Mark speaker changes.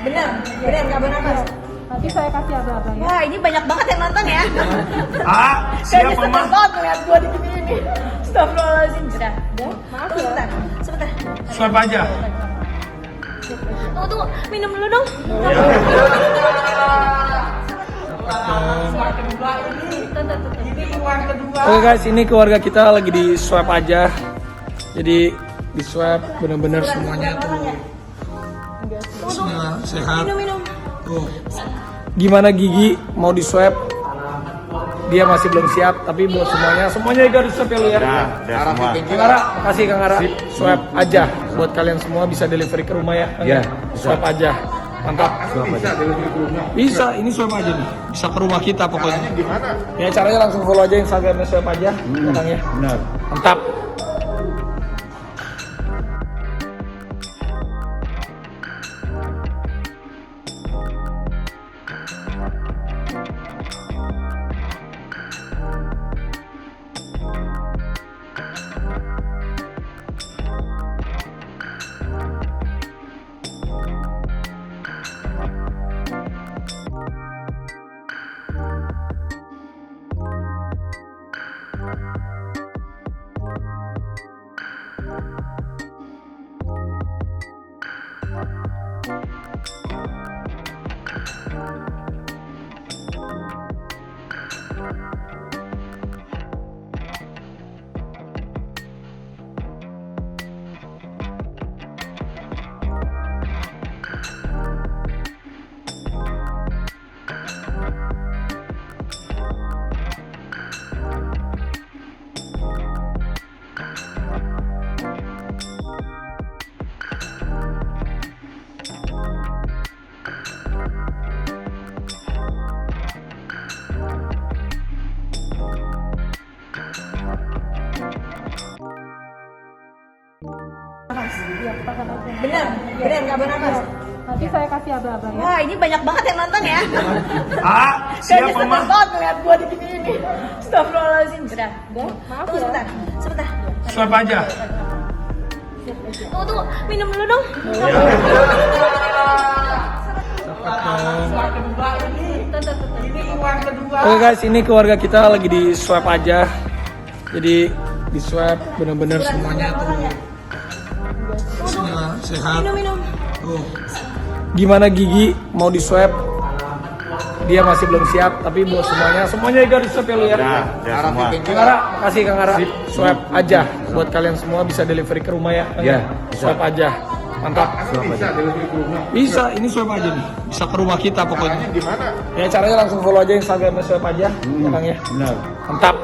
Speaker 1: Bener, nggak bernafas.
Speaker 2: Nanti saya kasih abang-abang ya.
Speaker 1: Wah, ini banyak banget yang nonton ya.
Speaker 3: Siapa
Speaker 1: Seneng
Speaker 3: mah?
Speaker 1: banget ngeliat gua di ini. Astagfirullahaladzim. Sudah.
Speaker 2: Maaf
Speaker 1: Tunggu
Speaker 2: ya.
Speaker 1: sebentar.
Speaker 3: Swab aja.
Speaker 1: Tunggu, minum dulu dong.
Speaker 4: Oke guys, ini keluarga kita lagi di swab aja. Jadi di swab bener-bener semuanya tuh. Bismillah, sehat.
Speaker 1: Minum.
Speaker 4: Tuh. Gimana Gigi mau di swab? Dia masih belum siap, tapi buat semuanya juga di swab ya lu ya.
Speaker 3: Semua.
Speaker 4: Kang Ara, kasih Kang Ara. Swab aja buat kalian semua, bisa delivery ke rumah ya.
Speaker 3: Iya,
Speaker 4: Swab aja. Mantap. Bisa, ini swab aja nih. Bisa ke rumah kita pokoknya. Ya caranya langsung follow aja Instagramnya swab aja. Ya, Kang ya.
Speaker 3: Benar.
Speaker 4: Mantap.
Speaker 2: Iya, pakai aja.
Speaker 1: Bener, nggak bernafas.
Speaker 2: Nanti saya kasih abang-abang ya.
Speaker 1: Wah, ini banyak banget yang nonton ya.
Speaker 3: Siapa
Speaker 1: Seneng
Speaker 3: mah?
Speaker 1: banget ngeliat gua di ini. Astagfirullahaladzim. Sudah.
Speaker 2: Maaf
Speaker 1: Tunggu
Speaker 2: ya.
Speaker 1: sebentar.
Speaker 3: Swab aja.
Speaker 1: Tunggu, minum dulu dong.
Speaker 4: Oke guys, ini keluarga kita lagi di swab aja. Jadi di swab bener-bener semuanya tuh. Bismillah, sehat.
Speaker 1: Minum.
Speaker 4: Tuh. Gimana Gigi mau di swab? Dia masih belum siap, tapi buat semuanya juga di swab ya lu ya.
Speaker 3: Semua.
Speaker 4: Kang Ara, kasih Kang Ara. Swab aja buat kalian semua, bisa delivery ke rumah ya. Kang
Speaker 3: Iya,
Speaker 4: ya? Swab aja. Mantap. Bisa, ini swab aja nih. Bisa ke rumah kita pokoknya. Ya caranya langsung follow aja Instagramnya swab aja. Ya Kang ya.
Speaker 3: Benar.
Speaker 4: Mantap.